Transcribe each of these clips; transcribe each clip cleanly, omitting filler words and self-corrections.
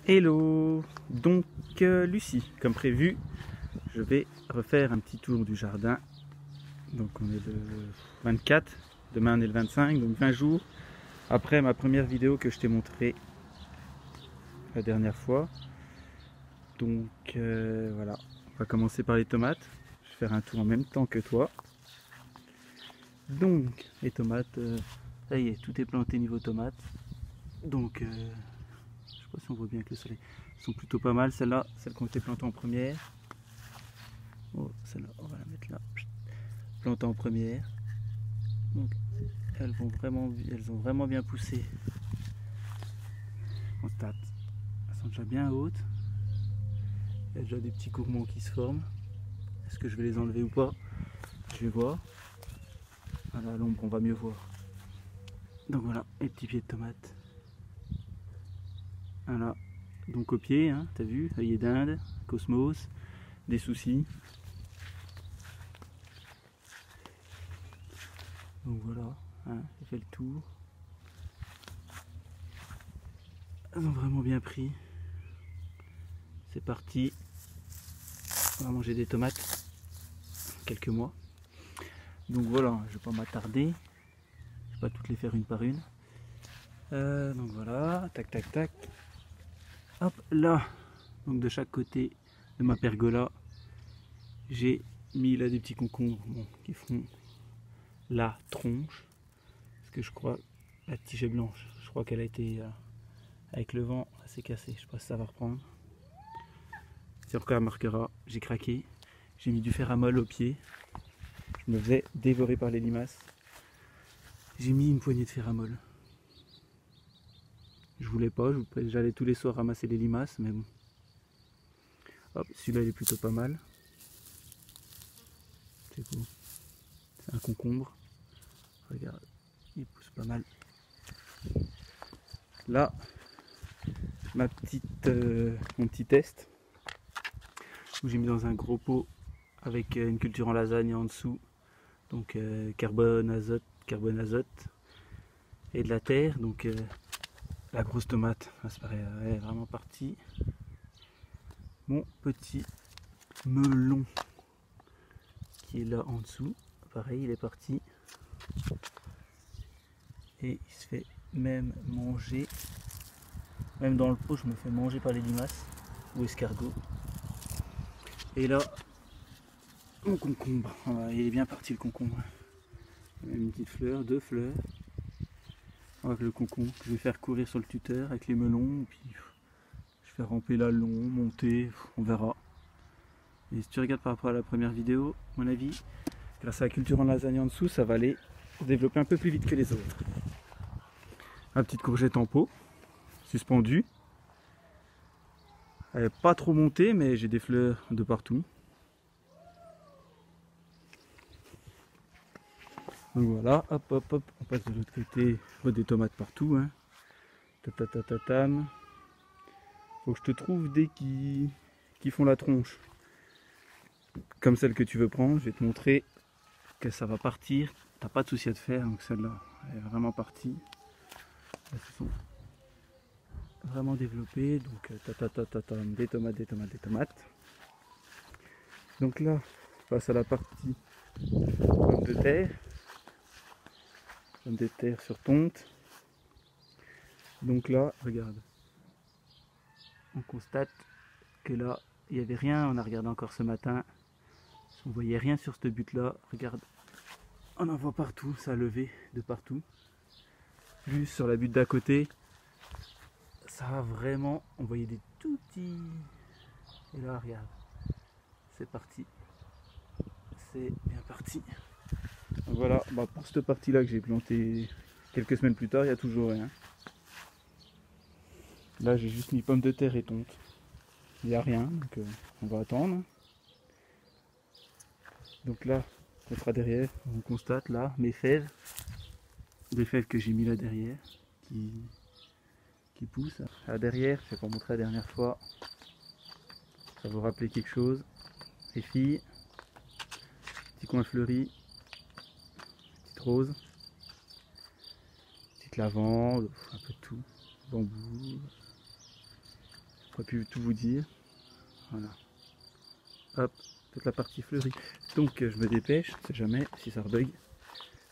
Hello. Donc Lucie, comme prévu, je vais refaire un petit tour du jardin. Donc on est le 24, demain on est le 25, donc 20 jours après ma première vidéo que je t'ai montré la dernière fois. Donc voilà, on va commencer par les tomates. Je vais faire un tour en même temps que toi. Donc les tomates, ça y est, tout est planté niveau tomates. Donc je sais pas si on voit bien avec le soleil. Elles sont plutôt pas mal, celles-là, celles qui ont été plantées en première. Oh, celle-là, on va la mettre là. Plantée en première. Donc, elles ont vraiment bien poussé. On constate. Elles sont déjà bien hautes. Il y a déjà des petits gourmands qui se forment. Est-ce que je vais les enlever ou pas? Je vais voir. À l'ombre, on va mieux voir. Donc voilà, les petits pieds de tomates. Voilà. Donc au pied, hein, t'as vu, œillet d'Inde, cosmos, des soucis. Donc voilà, hein, j'ai fait le tour. Elles ont vraiment bien pris. C'est parti. On va manger des tomates quelques mois. Donc voilà, je vais pas m'attarder. Je vais pas toutes les faire une par une. Donc voilà, tac tac tac. Hop là. Donc de chaque côté de ma pergola, j'ai mis là des petits concombres qui feront la tronche. Parce que je crois, la tige est blanche. Je crois qu'elle a été, avec le vent, elle s'est cassée. Je sais pas si ça va reprendre. Si encore elle marquera, j'ai craqué. J'ai mis du fer à molle au pied. Je me faisais dévorer par les limaces. J'ai mis une poignée de fer à molle. Je voulais pas, j'allais tous les soirs ramasser les limaces, mais bon. Hop, celui-là il est plutôt pas mal. C'est beau. C'est un concombre. Regarde, il pousse pas mal. Là, mon petit test, où j'ai mis dans un gros pot avec une culture en lasagne en dessous. Donc carbone, azote et de la terre. Donc la grosse tomate, ça paraît vraiment parti. Mon petit melon qui est là en dessous, pareil, il est parti. Et il se fait même manger, même dans le pot, je me fais manger par les limaces ou escargots. Et là, mon concombre, il est bien parti le concombre. Il y a même une petite fleur, deux fleurs. Avec le concombre que je vais faire courir sur le tuteur avec les melons, puis je vais ramper là le long, monter, on verra. Et si tu regardes par rapport à la première vidéo, à mon avis, grâce à la culture en lasagne en dessous, ça va aller se développer un peu plus vite que les autres. La petite courgette en pot, suspendue. Elle n'est pas trop montée, mais j'ai des fleurs de partout. Donc voilà, hop hop hop, on passe de l'autre côté, des tomates partout. Hein. Tatatatam. Faut que je te trouve des qui font la tronche. Comme celle que tu veux prendre, je vais te montrer que ça va partir. T'as pas de souci à te faire, donc celle-là, elle est vraiment partie. Elles se sont vraiment développées, donc des tomates, des tomates, des tomates. Donc là, je passe à la partie pommes de terre. Pommes de terre sur tonte. Donc là, regarde. On constate que là, il n'y avait rien. On a regardé encore ce matin. On voyait rien sur ce but là. Regarde. On en voit partout. Ça a levé de partout. Plus sur la butte d'à côté. Ça a vraiment. On voyait des tout petits. Et là, regarde. C'est parti. C'est bien parti. Donc voilà. Bah pour cette partie là que j'ai planté quelques semaines plus tard, il n'y a toujours rien. Là, j'ai juste mis pommes de terre et tonte. Il n'y a rien, donc on va attendre. Donc là, ça sera derrière. On constate là mes fèves. Des fèves que j'ai mis là derrière. Qui poussent. Là derrière, je vais pas montrer la dernière fois. Ça va vous rappeler quelque chose. Les filles. Petit coin fleuri. Petite rose. Petite lavande. Un peu de tout. Bambou. j'aurais pu tout vous dire. Voilà. Hop, toute la partie fleurie. Donc je me dépêche, on sait jamais si ça rebug.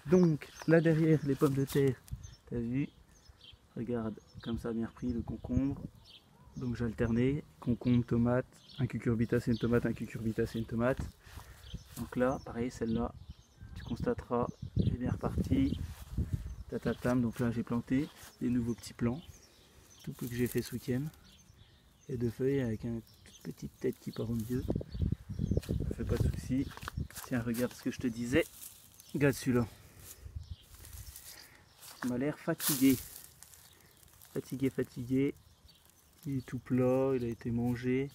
Donc là derrière les pommes de terre, t'as vu, regarde, comme ça bien repris le concombre. Donc j'ai alterné, concombre, tomate, un cucurbitacée, une tomate, un cucurbitacée, une tomate. Donc là, pareil, celle-là, tu constateras, elle est bien repartie. Tatatam, donc là j'ai planté des nouveaux petits plants, tout que j'ai fait ce week-end. Et deux feuilles avec une toute petite tête qui part au milieu. Ça fait pas de soucis. Tiens, regarde ce que je te disais. Regarde celui-là. Il m'a l'air fatigué. Fatigué. Il est tout plat, il a été mangé.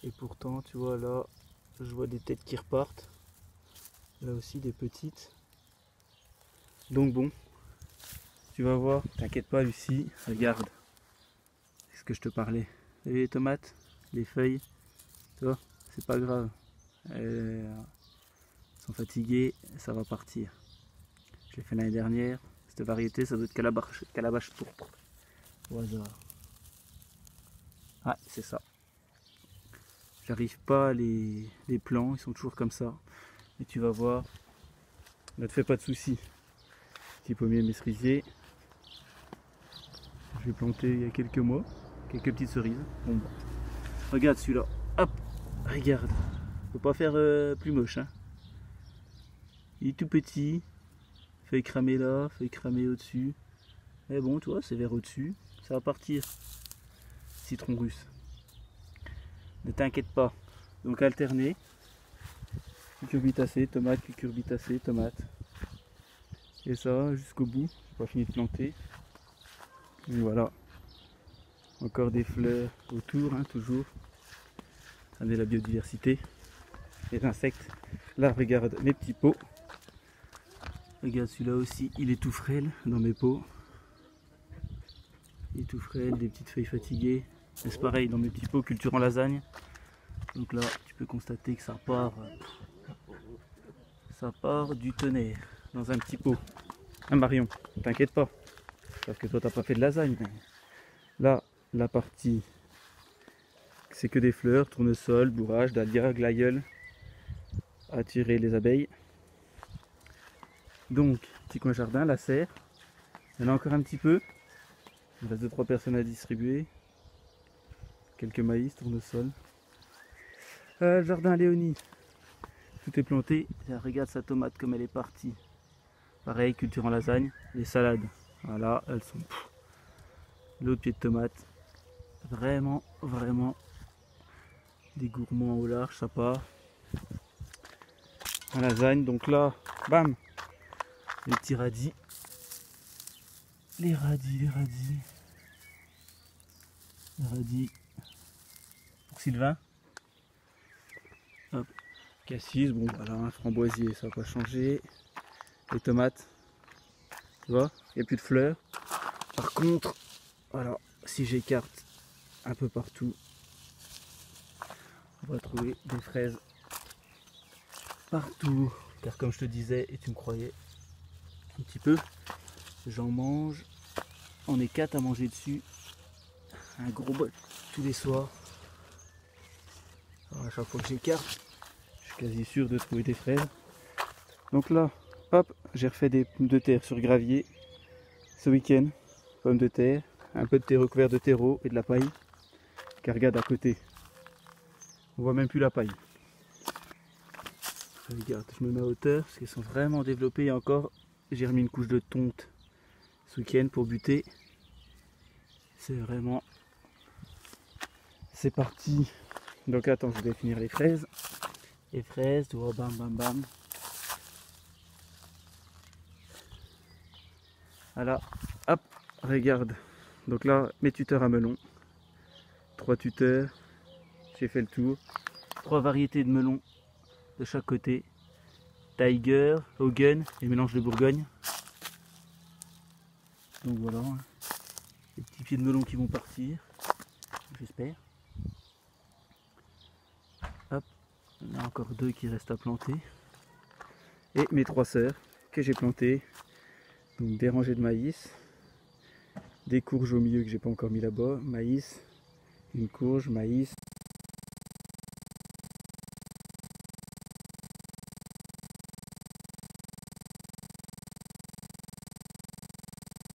Et pourtant, tu vois là, je vois des têtes qui repartent. Là aussi des petites. Donc bon, tu vas voir, t'inquiète pas Lucie, regarde. C'est ce que je te parlais. Vous voyez les tomates, les feuilles, tu vois, c'est pas grave. Elles sont fatiguées, ça va partir. Je l'ai fait l'année dernière. Cette variété, ça doit être calabache pourpre. Au hasard. Ouais, c'est ça. J'arrive pas à les plants, ils sont toujours comme ça. Et tu vas voir, ne te fais pas de soucis. Petit pommier mes cerisiers. Je l'ai planté il y a quelques mois. Quelques petites cerises. Bon, bah. Regarde celui-là. Hop, regarde. Faut pas faire plus moche. Hein. Il est tout petit. Feuille cramée là, feuille cramée au-dessus. Mais bon, tu vois, c'est vert au-dessus. Ça va partir. Citron russe. Ne t'inquiète pas. Donc alterner. Cucurbitacée, tomate, cucurbitacée, tomate. Et ça jusqu'au bout. J'ai pas fini de planter. Et voilà. Encore des fleurs autour, hein, toujours. Ça met la biodiversité. Les insectes. Là, regarde mes petits pots. Regarde celui-là aussi, il est tout frêle dans mes pots. Il est tout frêle, des petites feuilles fatiguées. C'est pareil dans mes petits pots culture en lasagne. Donc là, tu peux constater que ça part du tonnerre dans un petit pot. Un Marion, t'inquiète pas, parce que toi t'as pas fait de lasagne. Mais là, la partie, c'est que des fleurs, tournesol, bourrage, dahlia, glaïeul, attirer les abeilles. Donc, petit coin jardin, la serre. Il y en a encore un petit peu. Il reste 2-3 personnes à distribuer. Quelques maïs, tournesol. Jardin Léonie. Tout est planté. Tiens, regarde sa tomate comme elle est partie. Pareil, culture en lasagne. Les salades. Voilà, elles sont. L'autre pied de tomate. Vraiment des gourmands au large, ça part. En lasagne. Donc là, bam. Les petits radis. Les radis. Pour Sylvain. Hop. Cassis, bon voilà, un framboisier, ça va pas changer. Les tomates. Tu vois, il n'y a plus de fleurs. Par contre, voilà, si j'écarte un peu partout, on va trouver des fraises partout. Car comme je te disais, et tu me croyais un petit peu, j'en mange. On est 4 à manger dessus. Un gros bol tous les soirs. Alors à chaque fois que j'écarte, je suis quasi sûr de trouver des fraises. Donc là, hop, j'ai refait des pommes de terre sur gravier ce week-end. Pommes de terre, un peu de terreau couvert de terreau et de la paille. Car regarde à côté, on voit même plus la paille. Regarde, je me mets à hauteur parce qu'elles sont vraiment développées. Et encore, j'ai remis une couche de tonte ce week-end pour buter. C'est vraiment... C'est parti. Donc attends, je vais finir les fraises. Les fraises, tu vois, bam. Voilà, hop, regarde. Donc là, mes tuteurs à melon. 3 tuteurs. J'ai fait le tour. 3 variétés de melons de chaque côté. Tiger, Hogan et mélange de Bourgogne. Donc voilà. Les petits pieds de melon qui vont partir. J'espère. Hop, il y en a encore 2 qui restent à planter. Et mes 3 sœurs que j'ai plantées. Donc des rangées de maïs. Des courges au milieu que j'ai pas encore mis là-bas. Maïs. une courge, maïs.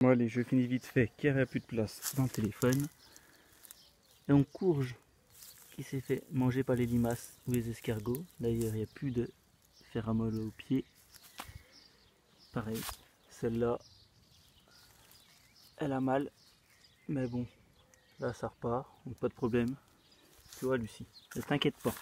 Bon allez, je finis vite fait, car il n'y a plus de place dans le téléphone. Et on courge qui s'est fait manger par les limaces ou les escargots. D'ailleurs, il n'y a plus de fer à molle au pied. Pareil, celle-là, elle a mal, mais bon, là ça repart, donc pas de problème. Tu vois Lucie, ne t'inquiète pas.